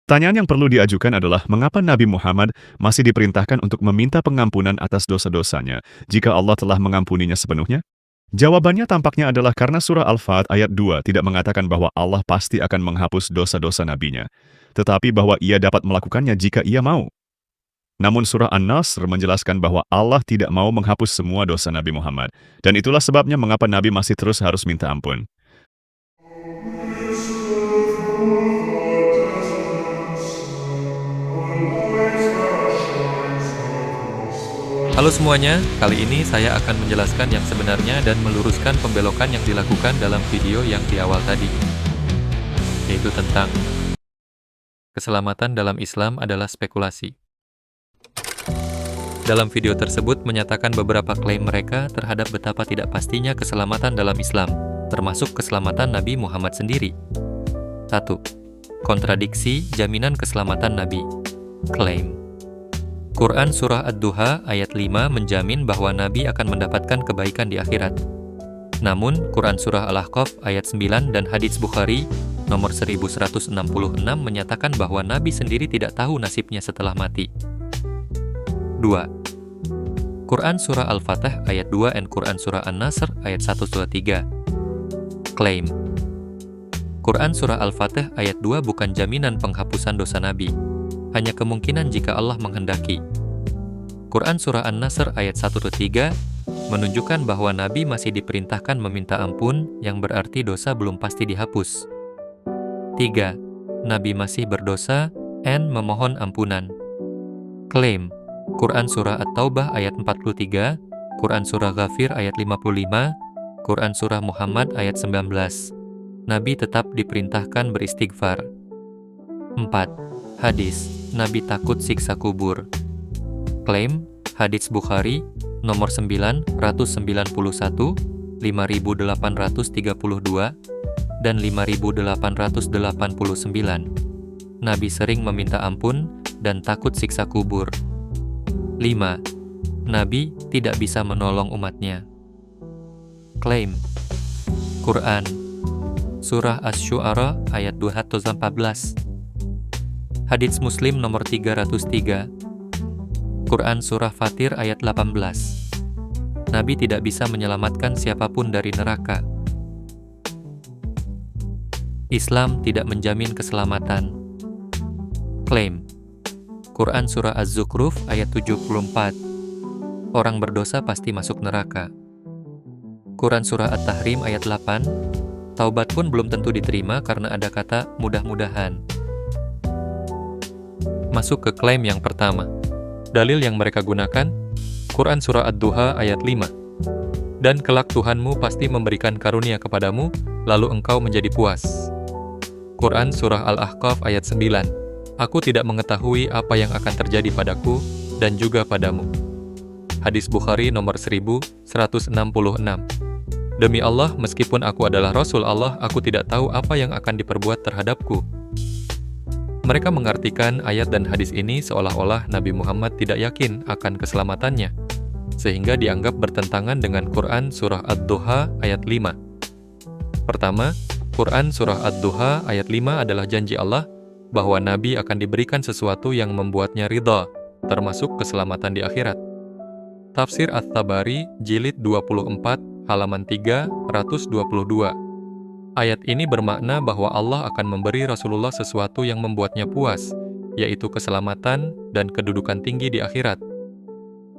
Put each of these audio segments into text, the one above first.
Pertanyaan yang perlu diajukan adalah mengapa Nabi Muhammad masih diperintahkan untuk meminta pengampunan atas dosa-dosanya jika Allah telah mengampuninya sepenuhnya? Jawabannya tampaknya adalah karena surah Al-Fat ayat 2 tidak mengatakan bahwa Allah pasti akan menghapus dosa-dosa nabinya, tetapi bahwa ia dapat melakukannya jika ia mau. Namun surah An-Nasr menjelaskan bahwa Allah tidak mau menghapus semua dosa Nabi Muhammad, dan itulah sebabnya mengapa Nabi masih terus harus minta ampun. Halo semuanya, kali ini saya akan menjelaskan yang sebenarnya dan meluruskan pembelokan yang dilakukan dalam video yang di awal tadi, yaitu tentang keselamatan dalam Islam adalah spekulasi. Dalam video tersebut menyatakan beberapa klaim mereka terhadap betapa tidak pastinya keselamatan dalam Islam, termasuk keselamatan Nabi Muhammad sendiri. 1. Kontradiksi jaminan keselamatan Nabi. Klaim Quran Surah Ad-Duha ayat 5 menjamin bahwa Nabi akan mendapatkan kebaikan di akhirat. Namun, Quran Surah Al-Ahqaf ayat 9 dan hadits Bukhari nomor 1166 menyatakan bahwa Nabi sendiri tidak tahu nasibnya setelah mati. 2. Quran Surah Al-Fatah ayat 2 dan Quran Surah An-Nasr ayat 1-3. Klaim Quran Surah Al-Fatah ayat 2 bukan jaminan penghapusan dosa Nabi, hanya kemungkinan jika Allah menghendaki. Quran Surah An-Nasr ayat 1-3 menunjukkan bahwa Nabi masih diperintahkan meminta ampun, yang berarti dosa belum pasti dihapus. 3. Nabi masih berdosa dan memohon ampunan. Klaim Quran Surah At-Taubah ayat 43, Quran Surah Ghafir ayat 55, Quran Surah Muhammad ayat 19. Nabi tetap diperintahkan beristighfar. 4. Hadis Nabi takut siksa kubur. Klaim hadits Bukhari nomor 991, 5832 dan 5889. Nabi sering meminta ampun dan takut siksa kubur. 5. Nabi tidak bisa menolong umatnya. Klaim Quran Surah Asy-Syu'ara ayat 214, hadits Muslim nomor 303, Quran Surah Fatir ayat 18. Nabi tidak bisa menyelamatkan siapapun dari neraka. Islam tidak menjamin keselamatan. Klaim Quran Surah Az-Zukhruf ayat 74. Orang berdosa pasti masuk neraka. Quran Surah At-Tahrim ayat 8. Taubat pun belum tentu diterima karena ada kata mudah-mudahan. Masuk ke klaim yang pertama. Dalil yang mereka gunakan, Quran Surah Ad-Duha ayat 5. Dan kelak Tuhanmu pasti memberikan karunia kepadamu, lalu engkau menjadi puas. Quran Surah Al-Ahqaf ayat 9. Aku tidak mengetahui apa yang akan terjadi padaku dan juga padamu. Hadis Bukhari nomor 1166. Demi Allah, meskipun aku adalah Rasul Allah, aku tidak tahu apa yang akan diperbuat terhadapku. Mereka mengartikan ayat dan hadis ini seolah-olah Nabi Muhammad tidak yakin akan keselamatannya, sehingga dianggap bertentangan dengan Quran Surah Ad-Duha ayat 5. Pertama, Quran Surah Ad-Duha ayat 5 adalah janji Allah bahwa Nabi akan diberikan sesuatu yang membuatnya ridha, termasuk keselamatan di akhirat. Tafsir At-Tabari, jilid 24, halaman 322. Ayat ini bermakna bahwa Allah akan memberi Rasulullah sesuatu yang membuatnya puas, yaitu keselamatan dan kedudukan tinggi di akhirat.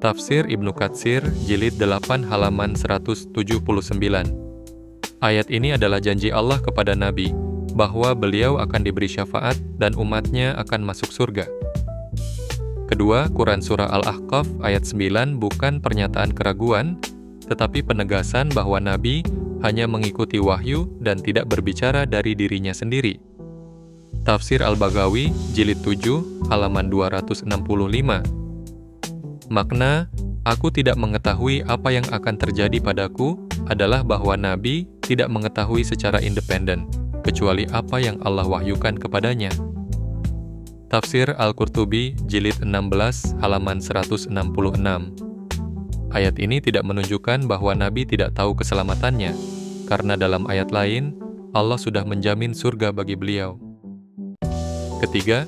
Tafsir Ibnu Katsir, jilid 8, halaman 179. Ayat ini adalah janji Allah kepada Nabi, bahwa beliau akan diberi syafaat dan umatnya akan masuk surga. Kedua, Quran Surah Al-Ahqaf ayat 9 bukan pernyataan keraguan, tetapi penegasan bahwa Nabi hanya mengikuti wahyu dan tidak berbicara dari dirinya sendiri. Tafsir Al-Baghawi, jilid 7, halaman 265. Makna, aku tidak mengetahui apa yang akan terjadi padaku, adalah bahwa Nabi tidak mengetahui secara independen, kecuali apa yang Allah wahyukan kepadanya. Tafsir Al-Qurtubi, jilid 16, halaman 166. Ayat ini tidak menunjukkan bahwa Nabi tidak tahu keselamatannya, karena dalam ayat lain, Allah sudah menjamin surga bagi beliau. Ketiga,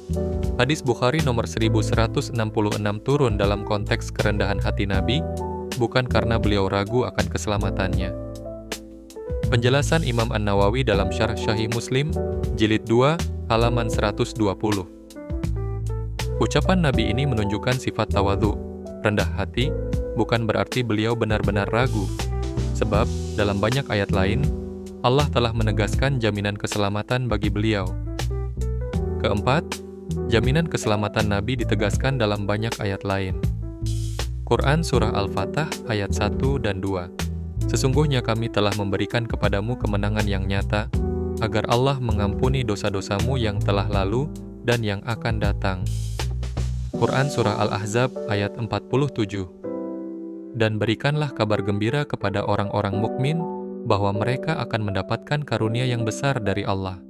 hadis Bukhari nomor 1166 turun dalam konteks kerendahan hati Nabi, bukan karena beliau ragu akan keselamatannya. Penjelasan Imam An-Nawawi dalam Syarh Sahih Muslim, Jilid 2, halaman 120. Ucapan Nabi ini menunjukkan sifat tawadhu, rendah hati, bukan berarti beliau benar-benar ragu. Sebab, dalam banyak ayat lain, Allah telah menegaskan jaminan keselamatan bagi beliau. Keempat, jaminan keselamatan Nabi ditegaskan dalam banyak ayat lain. Quran Surah Al-Fatah ayat 1 dan 2. Sesungguhnya kami telah memberikan kepadamu kemenangan yang nyata, agar Allah mengampuni dosa-dosamu yang telah lalu dan yang akan datang. Quran Surah Al-Ahzab ayat 47. Dan berikanlah kabar gembira kepada orang-orang mukmin bahwa mereka akan mendapatkan karunia yang besar dari Allah.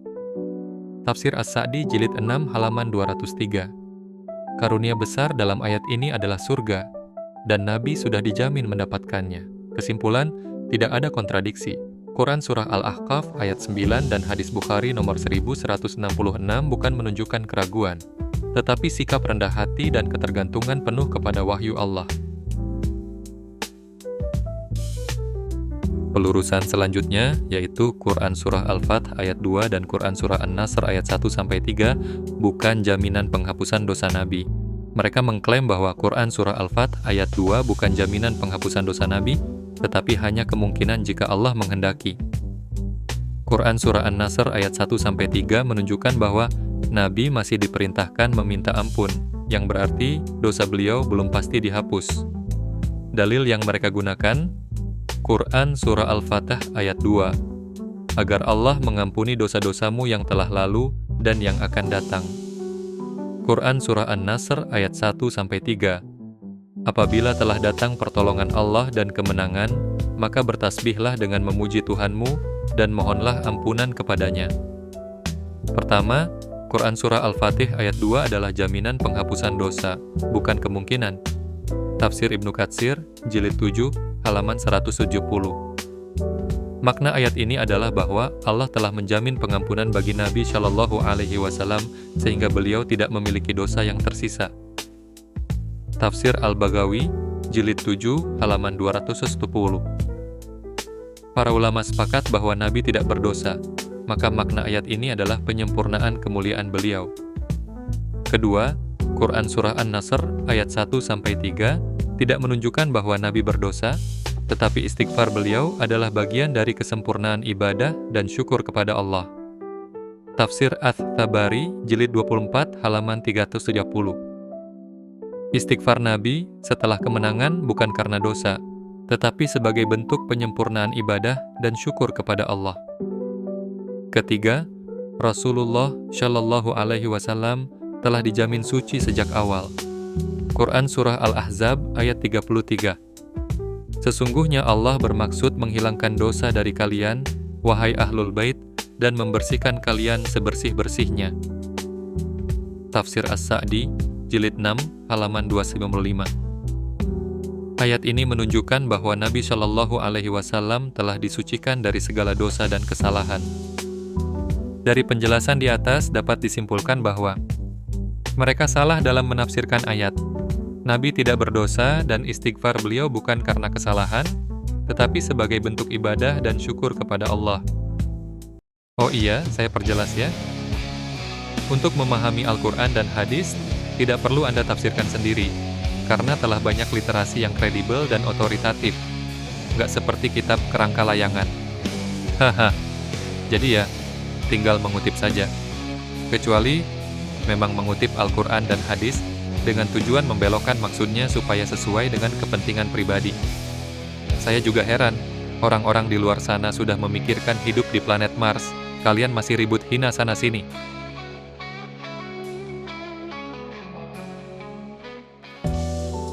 Tafsir As-Sa'di Jilid 6 halaman 203. Karunia besar dalam ayat ini adalah surga, dan Nabi sudah dijamin mendapatkannya. Kesimpulan, tidak ada kontradiksi. Quran Surah Al-Ahqaf ayat 9 dan hadis Bukhari nomor 1166 bukan menunjukkan keraguan, tetapi sikap rendah hati dan ketergantungan penuh kepada wahyu Allah. Pelurusan selanjutnya yaitu Quran Surah Al-Fath ayat 2 dan Quran Surah An-Nasr ayat 1-3 bukan jaminan penghapusan dosa Nabi. Mereka mengklaim bahwa Quran Surah Al-Fath ayat 2 bukan jaminan penghapusan dosa Nabi, tetapi hanya kemungkinan jika Allah menghendaki. Quran Surah An-Nasr ayat 1-3 menunjukkan bahwa Nabi masih diperintahkan meminta ampun, yang berarti dosa beliau belum pasti dihapus. Dalil yang mereka gunakan, Quran Surah Al-Fatah ayat 2, agar Allah mengampuni dosa-dosamu yang telah lalu dan yang akan datang. Quran Surah An-Nasr ayat 1-3, apabila telah datang pertolongan Allah dan kemenangan, maka bertasbihlah dengan memuji Tuhanmu dan mohonlah ampunan kepadanya. Pertama, Quran Surah Al-Fatih ayat 2 adalah jaminan penghapusan dosa, bukan kemungkinan. Tafsir Ibnu Katsir, Jilid 7, halaman 170. Makna ayat ini adalah bahwa Allah telah menjamin pengampunan bagi Nabi Shallallahu Alaihi Wasallam sehingga beliau tidak memiliki dosa yang tersisa. Tafsir Al-Baghawi, Jilid 7, halaman 210. Para ulama sepakat bahwa Nabi tidak berdosa, maka makna ayat ini adalah penyempurnaan kemuliaan beliau. Kedua, Quran Surah An-Nasr ayat 1-3 tidak menunjukkan bahwa Nabi berdosa, tetapi istighfar beliau adalah bagian dari kesempurnaan ibadah dan syukur kepada Allah. Tafsir Ats-Tabari, Jilid 24, halaman 370. Istighfar Nabi setelah kemenangan bukan karena dosa, tetapi sebagai bentuk penyempurnaan ibadah dan syukur kepada Allah. Ketiga, Rasulullah Shallallahu Alaihi Wasallam telah dijamin suci sejak awal. Quran Surah Al-Ahzab ayat 33. Sesungguhnya Allah bermaksud menghilangkan dosa dari kalian, wahai Ahlul Bait, dan membersihkan kalian sebersih-bersihnya. Tafsir As-Sa'di, Jilid 6, halaman 295. Ayat ini menunjukkan bahwa Nabi Shallallahu Alaihi Wasallam telah disucikan dari segala dosa dan kesalahan. Dari penjelasan di atas dapat disimpulkan bahwa mereka salah dalam menafsirkan ayat. Nabi tidak berdosa dan istighfar beliau bukan karena kesalahan, tetapi sebagai bentuk ibadah dan syukur kepada Allah. Oh iya, saya perjelas ya. Untuk memahami Al-Quran dan hadis, tidak perlu Anda tafsirkan sendiri, karena telah banyak literasi yang kredibel dan otoritatif. Nggak seperti kitab kerangka layangan. Haha, jadi ya, tinggal mengutip saja. Kecuali memang mengutip Al-Quran dan hadis dengan tujuan membelokkan maksudnya supaya sesuai dengan kepentingan pribadi. Saya juga heran, orang-orang di luar sana sudah memikirkan hidup di planet Mars, kalian masih ribut hina sana-sini.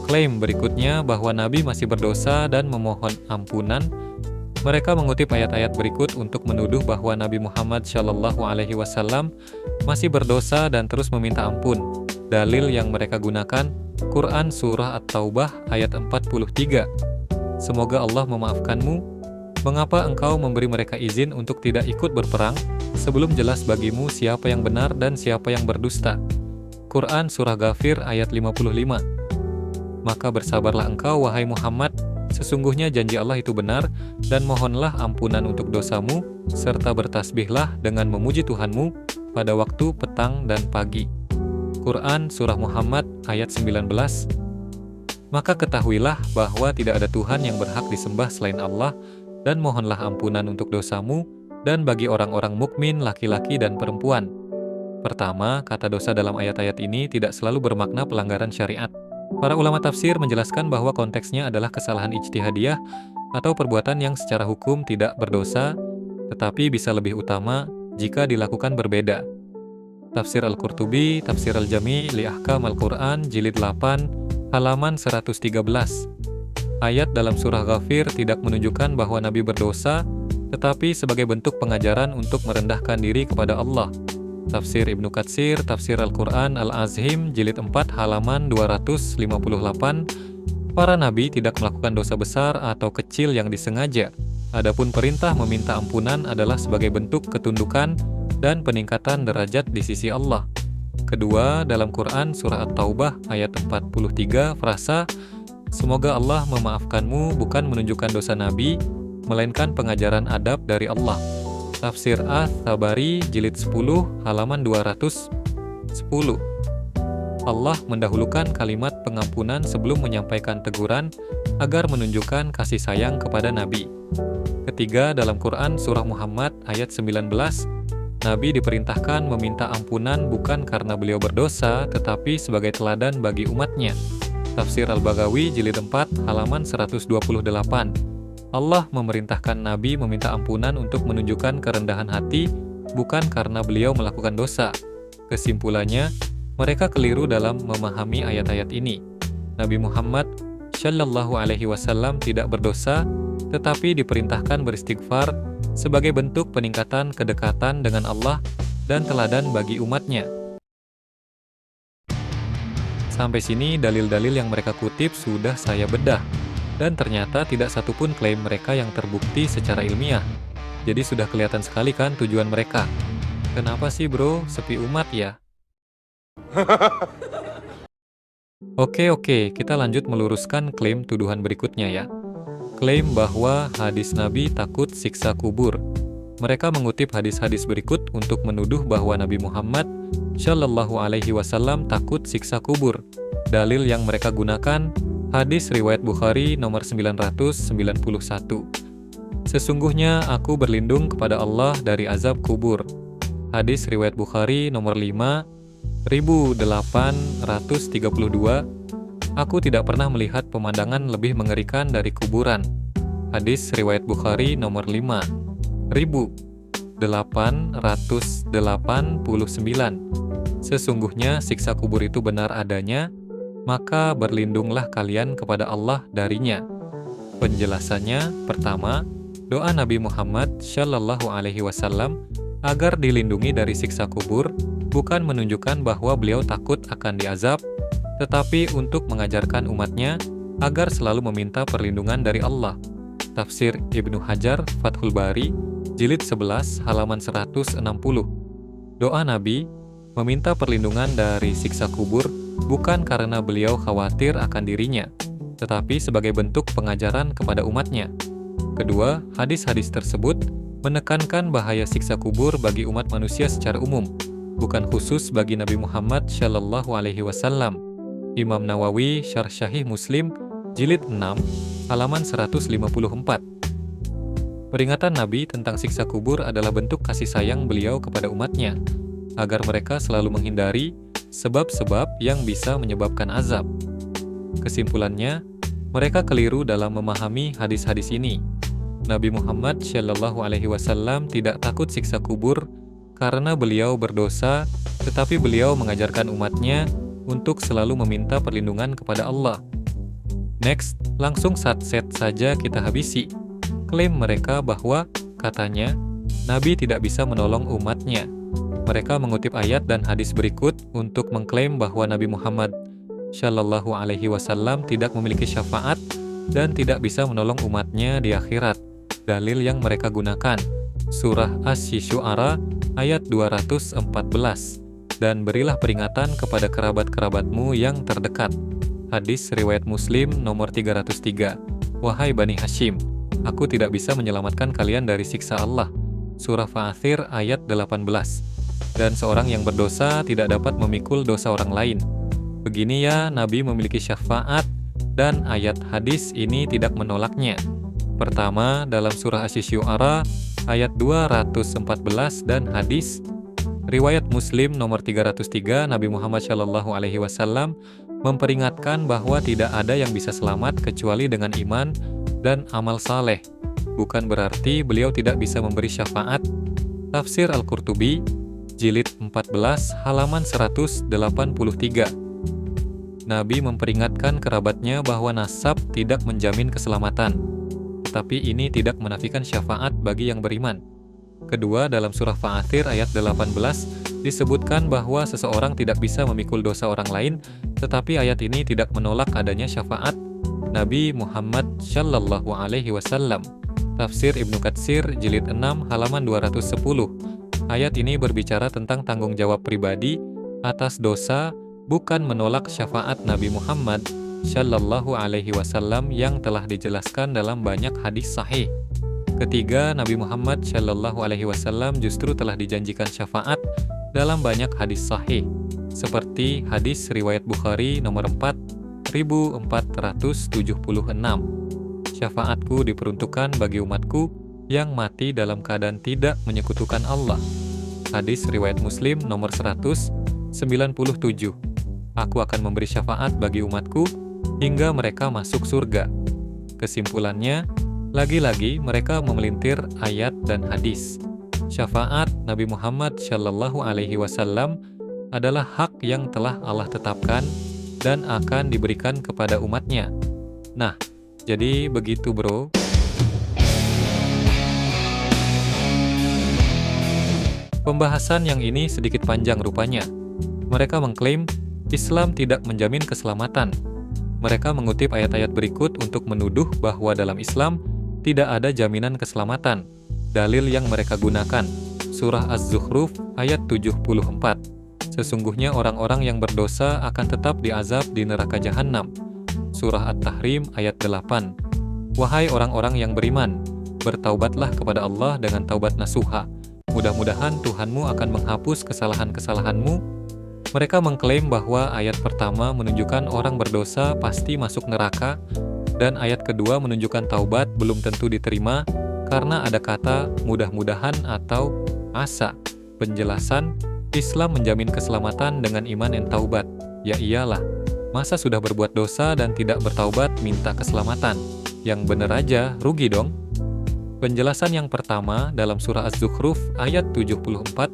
Klaim berikutnya bahwa Nabi masih berdosa dan memohon ampunan. Mereka mengutip ayat-ayat berikut untuk menuduh bahwa Nabi Muhammad Shallallahu Alaihi Wasallam masih berdosa dan terus meminta ampun. Dalil yang mereka gunakan, Quran Surah At-Taubah ayat 43. Semoga Allah memaafkanmu. Mengapa engkau memberi mereka izin untuk tidak ikut berperang sebelum jelas bagimu siapa yang benar dan siapa yang berdusta? Quran Surah Ghafir ayat 55. Maka bersabarlah engkau, wahai Muhammad, sesungguhnya janji Allah itu benar, dan mohonlah ampunan untuk dosamu, serta bertasbihlah dengan memuji Tuhanmu pada waktu petang dan pagi. Quran Surah Muhammad ayat 19. Maka ketahuilah bahwa tidak ada Tuhan yang berhak disembah selain Allah, dan mohonlah ampunan untuk dosamu, dan bagi orang-orang mukmin laki-laki dan perempuan. Pertama, kata dosa dalam ayat-ayat ini tidak selalu bermakna pelanggaran syariat. Para ulama tafsir menjelaskan bahwa konteksnya adalah kesalahan ijtihadiyah atau perbuatan yang secara hukum tidak berdosa, tetapi bisa lebih utama jika dilakukan berbeda. Tafsir Al-Qurtubi, Tafsir Al-Jami' li Ahkam Al-Quran, Jilid 8, halaman 113. Ayat dalam surah Ghafir tidak menunjukkan bahwa Nabi berdosa, tetapi sebagai bentuk pengajaran untuk merendahkan diri kepada Allah. Tafsir Ibnu Katsir, Tafsir Al-Quran Al-Azhim, Jilid 4, halaman 258. Para nabi tidak melakukan dosa besar atau kecil yang disengaja. Adapun perintah meminta ampunan adalah sebagai bentuk ketundukan dan peningkatan derajat di sisi Allah. Kedua, dalam Quran Surah At-Taubah ayat 43, frasa "Semoga Allah memaafkanmu" bukan menunjukkan dosa Nabi, melainkan pengajaran adab dari Allah. Tafsir Ats-Tabari, Jilid 10, halaman 210. Allah mendahulukan kalimat pengampunan sebelum menyampaikan teguran agar menunjukkan kasih sayang kepada Nabi. Ketiga, dalam Quran Surah Muhammad ayat 19, Nabi diperintahkan meminta ampunan bukan karena beliau berdosa, tetapi sebagai teladan bagi umatnya. Tafsir Al-Baghawi, Jilid 4, halaman 128. Allah memerintahkan Nabi meminta ampunan untuk menunjukkan kerendahan hati, bukan karena beliau melakukan dosa. Kesimpulannya, mereka keliru dalam memahami ayat-ayat ini. Nabi Muhammad Shallallahu Alaihi Wasallam tidak berdosa, tetapi diperintahkan beristighfar sebagai bentuk peningkatan kedekatan dengan Allah dan teladan bagi umatnya. Sampai sini dalil-dalil yang mereka kutip sudah saya bedah, dan ternyata tidak satupun klaim mereka yang terbukti secara ilmiah. Jadi sudah kelihatan sekali kan tujuan mereka. Kenapa sih bro, sepi umat ya? Oke, kita lanjut meluruskan klaim tuduhan berikutnya ya. Klaim bahwa hadis Nabi takut siksa kubur. Mereka mengutip hadis-hadis berikut untuk menuduh bahwa Nabi Muhammad Shallallahu Alaihi Wasallam takut siksa kubur. Dalil yang mereka gunakan hadis riwayat Bukhari nomor 991. Sesungguhnya aku berlindung kepada Allah dari azab kubur. Hadis riwayat Bukhari nomor 5, 1832. Aku tidak pernah melihat pemandangan lebih mengerikan dari kuburan. Hadis riwayat Bukhari nomor 5, 1889. Sesungguhnya siksa kubur itu benar adanya, maka berlindunglah kalian kepada Allah darinya. Penjelasannya, pertama, doa Nabi Muhammad Shallallahu Alaihi Wasallam agar dilindungi dari siksa kubur bukan menunjukkan bahwa beliau takut akan diazab, tetapi untuk mengajarkan umatnya agar selalu meminta perlindungan dari Allah. Tafsir Ibnu Hajar, Fathul Bari, Jilid 11, halaman 160. Doa Nabi meminta perlindungan dari siksa kubur bukan karena beliau khawatir akan dirinya, tetapi sebagai bentuk pengajaran kepada umatnya. Kedua, hadis-hadis tersebut menekankan bahaya siksa kubur bagi umat manusia secara umum, bukan khusus bagi Nabi Muhammad Shallallahu Alaihi Wasallam. Imam Nawawi, Syarh Sahih Muslim, Jilid 6, halaman 154. Peringatan Nabi tentang siksa kubur adalah bentuk kasih sayang beliau kepada umatnya, agar mereka selalu menghindari sebab-sebab yang bisa menyebabkan azab. Kesimpulannya, mereka keliru dalam memahami hadis-hadis ini. Nabi Muhammad Shallallahu Alaihi Wasallam tidak takut siksa kubur karena beliau berdosa, tetapi beliau mengajarkan umatnya untuk selalu meminta perlindungan kepada Allah. Next, langsung satset saja kita habisi. Klaim mereka bahwa, katanya, Nabi tidak bisa menolong umatnya. Mereka mengutip ayat dan hadis berikut untuk mengklaim bahwa Nabi Muhammad Shallallahu Alaihi Wasallam tidak memiliki syafaat dan tidak bisa menolong umatnya di akhirat. Dalil yang mereka gunakan. Surah Asy-Syu'ara ayat 214. Dan berilah peringatan kepada kerabat-kerabatmu yang terdekat. Hadis riwayat Muslim nomor 303. Wahai Bani Hashim, aku tidak bisa menyelamatkan kalian dari siksa Allah. Surah Fathir ayat 18. Dan seorang yang berdosa tidak dapat memikul dosa orang lain. Begini ya, Nabi memiliki syafaat dan ayat hadis ini tidak menolaknya. Pertama, dalam surah Asy-Syu'ara ayat 214 dan hadis riwayat Muslim nomor 303, Nabi Muhammad SAW memperingatkan bahwa tidak ada yang bisa selamat kecuali dengan iman dan amal saleh. Bukan berarti beliau tidak bisa memberi syafaat. Tafsir Al-Qurtubi jilid 14 halaman 183. Nabi memperingatkan kerabatnya bahwa nasab tidak menjamin keselamatan, tetapi ini tidak menafikan syafaat bagi yang beriman. Kedua, dalam surah Fathir ayat 18 disebutkan bahwa seseorang tidak bisa memikul dosa orang lain, tetapi ayat ini tidak menolak adanya syafaat Nabi Muhammad Shallallahu Alaihi Wasallam. Tafsir Ibnu Katsir jilid 6 halaman 210. Ayat ini berbicara tentang tanggung jawab pribadi atas dosa, bukan menolak syafaat Nabi Muhammad Shallallahu Alaihi Wasallam yang telah dijelaskan dalam banyak hadis sahih. Ketiga, Nabi Muhammad Shallallahu Alaihi Wasallam justru telah dijanjikan syafaat dalam banyak hadis sahih, seperti hadis riwayat Bukhari nomor 4476. Syafaatku diperuntukkan bagi umatku yang mati dalam keadaan tidak menyekutukan Allah. Hadis riwayat Muslim nomor 197. Aku akan memberi syafaat bagi umatku hingga mereka masuk surga. Kesimpulannya, lagi-lagi mereka memelintir ayat dan hadis. Syafaat Nabi Muhammad Shallallahu Alaihi Wasallam adalah hak yang telah Allah tetapkan dan akan diberikan kepada umatnya. Nah, jadi begitu bro. Pembahasan yang ini sedikit panjang rupanya. Mereka mengklaim Islam tidak menjamin keselamatan. Mereka mengutip ayat-ayat berikut untuk menuduh bahwa dalam Islam tidak ada jaminan keselamatan. Dalil yang mereka gunakan, Surah Az-Zukhruf ayat 74. Sesungguhnya orang-orang yang berdosa akan tetap diazab di neraka jahanam. Surah At-Tahrim ayat 8. Wahai orang-orang yang beriman, bertaubatlah kepada Allah dengan taubat nasuha. Mudah-mudahan Tuhanmu akan menghapus kesalahan-kesalahanmu. Mereka mengklaim bahwa ayat pertama menunjukkan orang berdosa pasti masuk neraka, dan ayat kedua menunjukkan taubat belum tentu diterima karena ada kata mudah-mudahan atau asa. Penjelasan, Islam menjamin keselamatan dengan iman dan taubat. Ya iyalah, masa sudah berbuat dosa dan tidak bertaubat minta keselamatan? Yang bener aja, rugi dong. Penjelasan yang pertama dalam surah Az-Zukhruf ayat 74,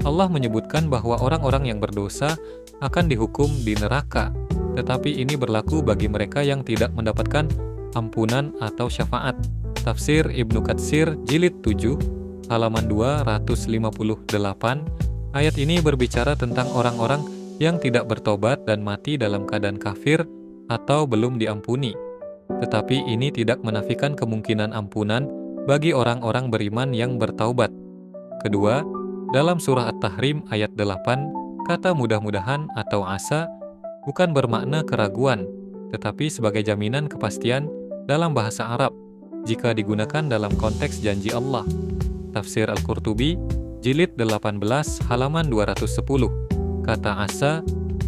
Allah menyebutkan bahwa orang-orang yang berdosa akan dihukum di neraka, tetapi ini berlaku bagi mereka yang tidak mendapatkan ampunan atau syafaat. Tafsir Ibnu Katsir jilid 7 halaman 258. Ayat ini berbicara tentang orang-orang yang tidak bertobat dan mati dalam keadaan kafir atau belum diampuni. Tetapi ini tidak menafikan kemungkinan ampunan bagi orang-orang beriman yang bertaubat. Kedua, dalam surah At-Tahrim ayat 8, kata mudah-mudahan atau asa bukan bermakna keraguan, tetapi sebagai jaminan kepastian dalam bahasa Arab jika digunakan dalam konteks janji Allah. Tafsir Al-Qurtubi jilid 18 halaman 210. Kata asa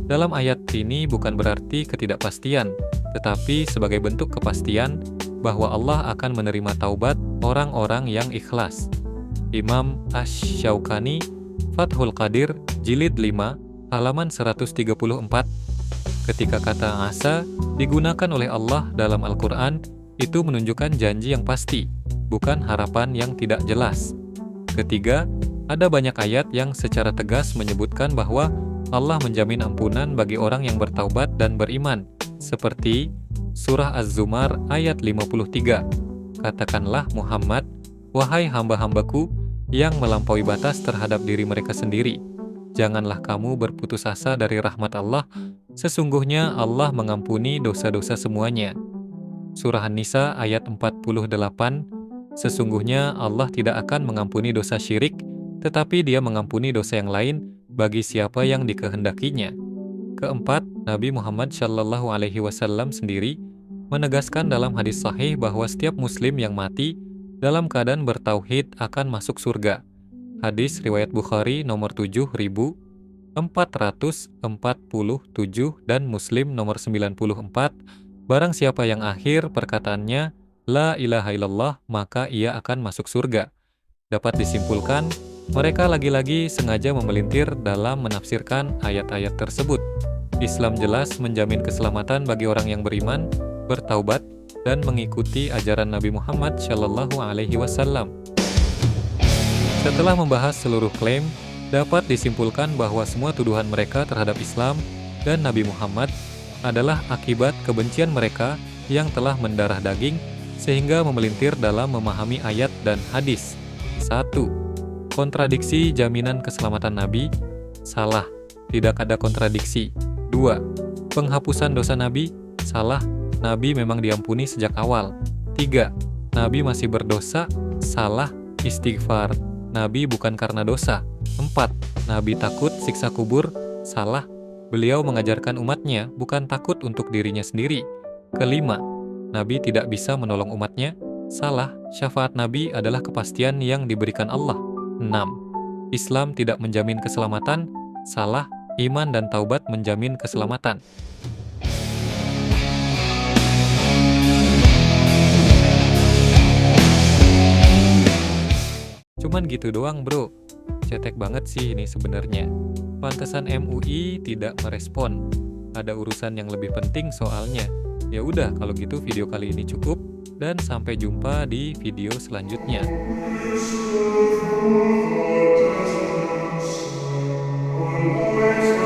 dalam ayat ini bukan berarti ketidakpastian, tetapi sebagai bentuk kepastian bahwa Allah akan menerima taubat orang-orang yang ikhlas. Imam Asy-Syaukani Fathul Qadir jilid 5 halaman 134. Ketika kata asa digunakan oleh Allah dalam Al-Quran, itu menunjukkan janji yang pasti, bukan harapan yang tidak jelas. Ketiga, ada banyak ayat yang secara tegas menyebutkan bahwa Allah menjamin ampunan bagi orang yang bertaubat dan beriman, seperti Surah Az-Zumar ayat 53. Katakanlah Muhammad, wahai hamba-hambaku yang melampaui batas terhadap diri mereka sendiri, janganlah kamu berputus asa dari rahmat Allah, sesungguhnya Allah mengampuni dosa-dosa semuanya. Surah An-Nisa ayat 48, Sesungguhnya Allah tidak akan mengampuni dosa syirik, tetapi Dia mengampuni dosa yang lain bagi siapa yang dikehendakinya. Keempat, Nabi Muhammad Shallallahu Alaihi Wasallam sendiri menegaskan dalam hadis sahih bahwa setiap Muslim yang mati dalam keadaan bertauhid akan masuk surga. Hadis riwayat Bukhari nomor 7447 dan Muslim nomor 94. Barang siapa yang akhir perkataannya La ilaha illallah, maka ia akan masuk surga. Dapat disimpulkan, mereka lagi-lagi sengaja memelintir dalam menafsirkan ayat-ayat tersebut. Islam jelas menjamin keselamatan bagi orang yang beriman, bertaubat, dan mengikuti ajaran Nabi Muhammad Shallallahu Alaihi Wasallam. Setelah membahas seluruh klaim, dapat disimpulkan bahwa semua tuduhan mereka terhadap Islam dan Nabi Muhammad adalah akibat kebencian mereka yang telah mendarah daging sehingga memelintir dalam memahami ayat dan hadis. 1. Kontradiksi jaminan keselamatan Nabi. Salah, tidak ada kontradiksi. 2. Penghapusan dosa Nabi. Salah, Nabi memang diampuni sejak awal. 3. Nabi masih berdosa. Salah, istighfar. Nabi bukan karena dosa. 4. Nabi takut siksa kubur. Salah, beliau mengajarkan umatnya bukan takut untuk dirinya sendiri. 5. Nabi tidak bisa menolong umatnya. Salah, syafaat Nabi adalah kepastian yang diberikan Allah. 6. Islam tidak menjamin keselamatan. Salah, iman dan taubat menjamin keselamatan. Cuman gitu doang bro, cetek banget sih ini sebenarnya. Pantesan MUI tidak merespon. Ada urusan yang lebih penting soalnya. Ya udah, kalau gitu video kali ini cukup dan sampai jumpa di video selanjutnya. Always